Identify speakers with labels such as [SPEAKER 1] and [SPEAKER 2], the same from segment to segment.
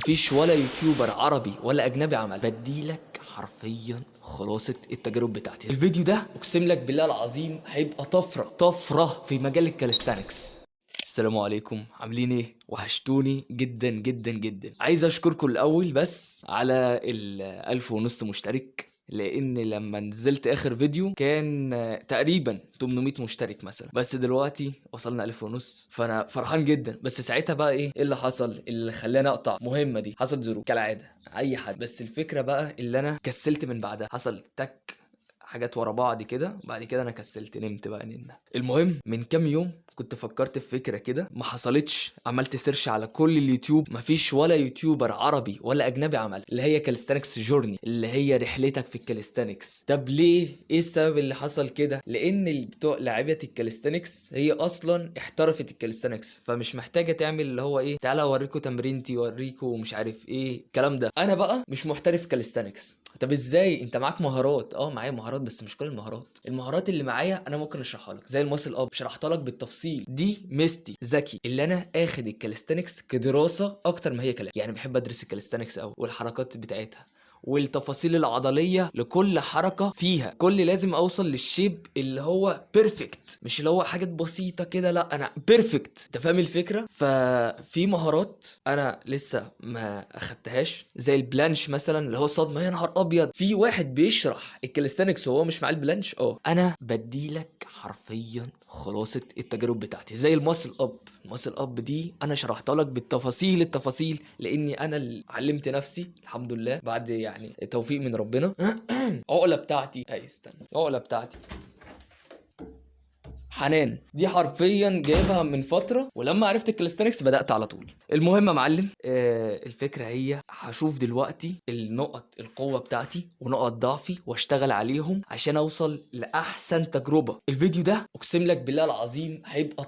[SPEAKER 1] مفيش ولا يوتيوبر عربي ولا اجنبي عمل. بديلك حرفيا خلاصة التجارب بتاعتي. الفيديو ده اقسم لك بالله العظيم هيبقى طفرة في مجال الكاليستانكس. السلام عليكم، عاملين ايه؟ وحشتوني جدا جدا جدا. عايز اشكركم الاول بس على 1500 مشترك، لان لما نزلت اخر فيديو كان تقريبا 800 مشترك مثلا، بس دلوقتي وصلنا 1500، فانا فرحان جدا. بس ساعتها بقى ايه اللي حصل اللي خلاني اقطع مهمة دي؟ حصل ظروف كالعادة اي حد، بس الفكرة بقى اللي انا كسلت من بعدها. حصل تك حاجات ورا بعض كده، بعد كده انا كسلت نمت بقى ننا. المهم من كام يوم كنت فكرت في فكره كده ما حصلتش، عملت سيرش على كل اليوتيوب، مفيش ولا يوتيوبر عربي ولا اجنبي عمل، اللي هي كاليستانكس جورني، اللي هي رحلتك في الكاليستانكس. طب ليه؟ ايه السبب اللي حصل كده؟ لان بتوع لاعيبه الكاليستانكس هي اصلا احترفت الكاليستانكس، فمش محتاجه تعمل اللي هو ايه، تعالى اوريكم تمرينتي اوريكم مش عارف ايه الكلام ده. انا بقى مش محترف كاليستانكس. طب ازاي؟ انت معاك مهارات. معايا مهارات، بس مش كل المهارات اللي معايا انا ممكن اشرحها لك، زي الماسل اب شرحتها لك بالتفصيل. دي ميزتي ذكي، اللي انا اخد الكاليستانكس كدراسه اكتر ما هي كلام. يعني بحب ادرس الكاليستانكس قوي والحركات بتاعتها والتفاصيل العضليه لكل حركه فيها. كل لازم اوصل للشيب اللي هو بيرفكت، مش اللي هو حاجات بسيطه كده، لا انا بيرفكت. انت فاهم الفكره؟ ففي مهارات انا لسه ما اخدتهاش، زي البلانش مثلا اللي هو الصدمه. يا نهار ابيض، في واحد بيشرح الكاليستانكس وهو مش مع البلانش. انا بديلك حرفيا خلاصه التجارب بتاعتي. زي الماسل اب دي انا شرحتها لك بالتفاصيل التفاصيل، لاني انا اللي علمت نفسي الحمد لله بعد يعني توفيق من ربنا. عقله بتاعتي استنى، عقله بتاعتي حنان دي حرفيا جايبها من فتره، ولما عرفت الكاليستانكس بدات على طول. المهم يا معلم، الفكره هي هشوف دلوقتي النقط القوه بتاعتي ونقط ضعفي واشتغل عليهم عشان اوصل لاحسن تجربه. الفيديو ده اقسم لك بالله العظيم هيبقى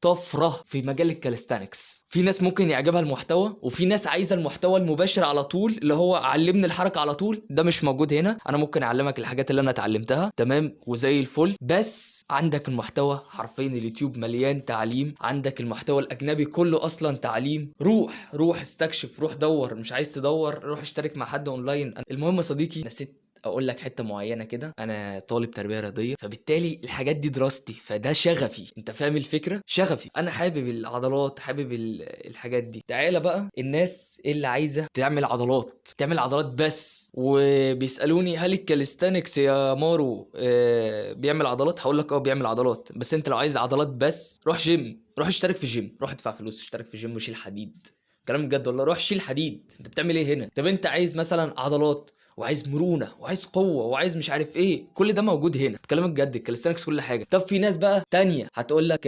[SPEAKER 1] طفره في مجال الكاليستانكس. في ناس ممكن يعجبها المحتوى، وفي ناس عايزه المحتوى المباشر على طول، اللي هو علمني الحركه على طول. ده مش موجود هنا. انا ممكن اعلمك الحاجات اللي انا اتعلمتها تمام وزي الفل، بس عندك المحتوى حرفيا اليوتيوب مليان تعليم. عندك المحتوى الاجنبي كله اصلا تعليم. روح استكشف، روح دور، مش عايز تدور روح اشترك مع حد اونلاين. المهم يا صديقي، نسيت اقول لك حته معينه كده. انا طالب تربيه رياضيه، فبالتالي الحاجات دي دراستي، فده شغفي. انت فاهم الفكره؟ شغفي، انا حابب العضلات، حابب الحاجات دي. تعالى بقى الناس اللي عايزه تعمل عضلات بس، وبيسالوني هل الكاليستانكس يا مارو بيعمل عضلات؟ هقول لك بيعمل عضلات، بس انت لو عايز عضلات بس روح جيم، روح اشترك في جيم، روح ادفع فلوس اشترك في جيم وشيل حديد. كلام بجد والله، روح شيل حديد. انت بتعمل ايه هنا؟ طب انت عايز مثلا عضلات وعايز مرونه وعايز قوه وعايز مش عارف ايه، كل ده موجود هنا. بكلمك بجد، الكاليستانكس كل حاجه. طب في ناس بقى تانية هتقول لك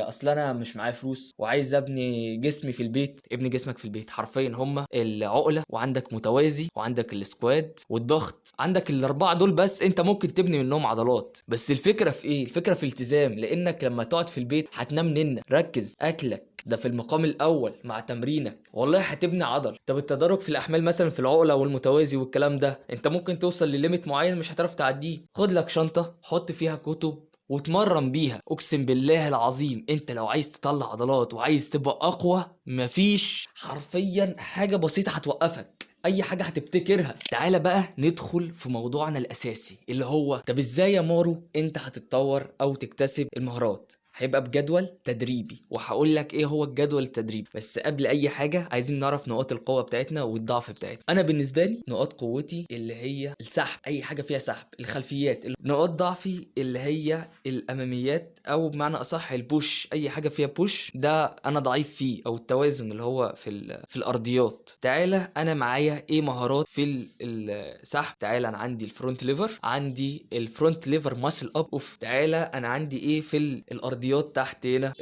[SPEAKER 1] اصل انا مش معايا فلوس وعايز ابني جسمي في البيت. ابني جسمك في البيت حرفيا. هما العقله وعندك متوازي وعندك السكواد والضغط، عندك الاربعه دول بس انت ممكن تبني منهم عضلات. بس الفكره في ايه؟ الفكره في الالتزام، لانك لما تقعد في البيت هتنام ننه. ركز اكلك ده في المقام الاول مع تمرينك، والله هتبني عضل. طب التدرج في الاحمال مثلا في العقله والمتوازي والكلام ده، انت ممكن توصل لليميت معين مش هتعرف تعديه. خد لك شنطه حط فيها كتب وتمرن بيها. اقسم بالله العظيم انت لو عايز تطلع عضلات وعايز تبقى اقوى، مفيش حرفيا حاجه بسيطه هتوقفك، اي حاجه هتبتكرها. تعالى بقى ندخل في موضوعنا الاساسي، اللي هو طب ازاي يا مارو انت هتتطور او تكتسب المهارات؟ هيبقى بجدول تدريبي، وهقول لك ايه هو الجدول التدريبي. بس قبل اي حاجه عايزين نعرف نقاط القوه بتاعتنا والضعف بتاعتنا. انا بالنسبه لي نقاط قوتي اللي هي السحب، اي حاجه فيها سحب، الخلفيات. نقاط ضعفي اللي هي الاماميات، او بمعنى اصح البوش، اي حاجه فيها بوش ده انا ضعيف فيه، او التوازن اللي هو في الارضيات. تعالى انا معايا ايه مهارات في السحب. تعالى انا عندي الفرونت ليفر، عندي الفرونت ليفر ماسل اب. تعالى انا عندي ايه في الارضيات تحت هنا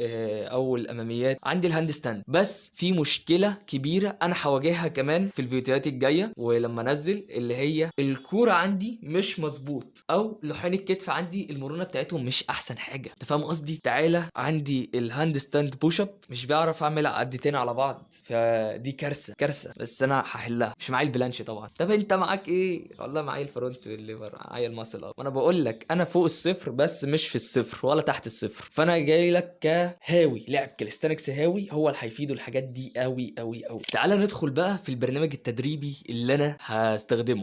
[SPEAKER 1] او الاماميات، عندي الهاند ستاند. بس في مشكله كبيره انا هواجهها كمان في الفيديوهات الجايه ولما انزل، اللي هي الكوره عندي مش مظبوط، او لحين الكتف عندي المرونه بتاعتهم مش احسن حاجه. انت فاهم قصدي؟ تعالى عندي الهاند ستاند بوش ب مش بعرف اعمل عدتين على بعض، فدي كارثه. بس انا هحلها. مش معايا البلانش طبعا. طب انت معاك ايه؟ والله معايا الفرونت ليفر، معايا الماسل اب. انا بقول لك انا فوق الصفر بس مش في الصفر ولا تحت الصفر. فانا فانا جاي لك كهاوي لعب كاليستانكس هاوي، هو اللي هيفيده الحاجات دي قوي قوي قوي. تعال ندخل بقى في البرنامج التدريبي اللي انا هستخدمه.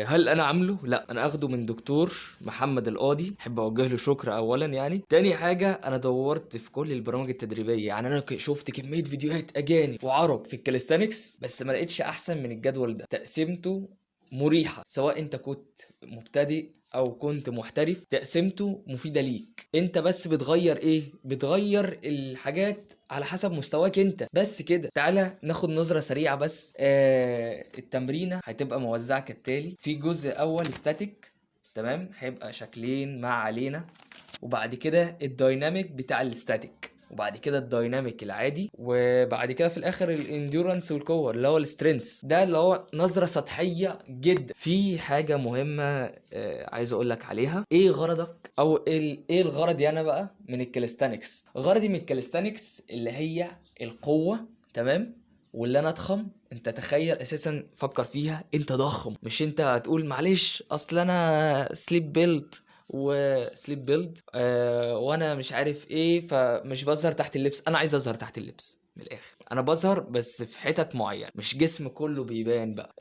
[SPEAKER 1] هل انا عامله؟ لا، انا اخده من دكتور محمد القاضي، احب اوجه له شكر اولا. يعني تاني حاجه، انا دورت في كل البرامج التدريبيه، يعني انا شفت كميه فيديوهات اجانب وعرب في الكاليستانكس، بس ما لقيتش احسن من الجدول ده. تقسيمته مريحه، سواء انت كنت مبتدئ او كنت محترف، تقسيمته مفيده ليك انت. بس بتغير ايه؟ بتغير الحاجات على حسب مستواك انت، بس كده. تعالى ناخد نظرة سريعة بس. التمرينة هتبقى موزعة كالتالي: في جزء اول ستاتيك، تمام، هيبقى شكلين مع علينا، وبعد كده الدايناميك بتاع الستاتيك، وبعد كده الدايناميك العادي، وبعد كده في الاخر الانديورنس والقوه اللي هو السترينث. ده اللي هو نظره سطحيه جدا. في حاجه مهمه عايز اقول لك عليها: ايه غرضك او ايه الغرض انا بقى من الكاليستانكس؟ غرضي من الكاليستانكس اللي هي القوه، تمام، واللي انا اضخم. انت تخيل اساسا، فكر فيها، انت ضخم، مش انت هتقول معلش اصل انا سليب بيلد وسليب بيلد وانا مش عارف ايه، فمش بظهر تحت اللبس. انا عايز اظهر تحت اللبس من الاخر، انا بظهر بس في حتت معينه، مش جسم كله بيبان بقى.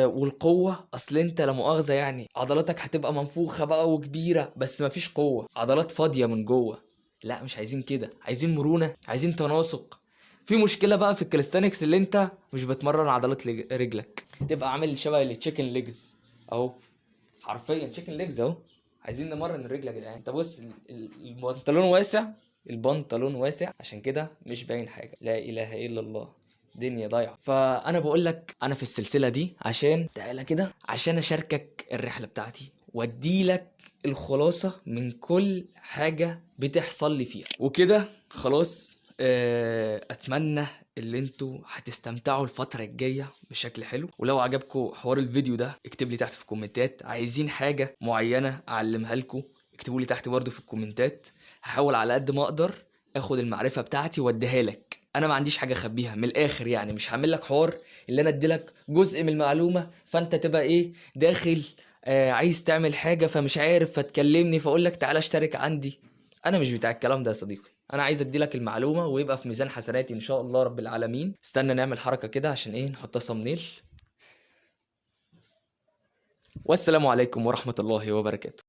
[SPEAKER 1] والقوه، اصل انت لا مؤاخذه يعني عضلاتك هتبقى منفوخه بقى وكبيره، بس مفيش قوه، عضلات فاضيه من جوه. لا، مش عايزين كده، عايزين مرونه، عايزين تناسق. في مشكله بقى في الكاليستانكس اللي انت مش بتمرن عضلات رجلك، تبقى عامل شبه التشيكن ليجز اهو، حرفيا تشيكن ليجز اهو. عايزين نمرن الرجل يا جدعان. انت بص، البنطلون واسع، البنطلون واسع، عشان كده مش باين حاجه. لا اله الا الله، دنيا ضايعه. فانا بقول لك انا في السلسله دي عشان تعالى كده، عشان اشاركك الرحله بتاعتي وادي لك الخلاصه من كل حاجه بتحصل لي فيها وكده. خلاص، اتمنى اللي انتوا هتستمتعوا الفترة الجاية بشكل حلو. ولو عجبكم حوار الفيديو ده، اكتب لي تحت في الكومنتات عايزين حاجة معينة اعلمها لكم، اكتبوا لي تحت برضو في الكومنتات. هحاول على قد ما اقدر اخد المعرفة بتاعتي واديها لك. انا ما عنديش حاجة اخبيها من الاخر، يعني مش هعمل لك حوار اللي انا ادي لك جزء من المعلومة فانت تبقى ايه داخل عايز تعمل حاجة فمش عارف، فتكلمني فاقول لك تعالى اشترك عندي. انا مش بتاع الكلام ده يا صديقي. انا عايز ادي لك المعلومه ويبقى في ميزان حسناتي ان شاء الله رب العالمين. استنى نعمل حركه كده عشان ايه نحطها صمنيل. والسلام عليكم ورحمه الله وبركاته.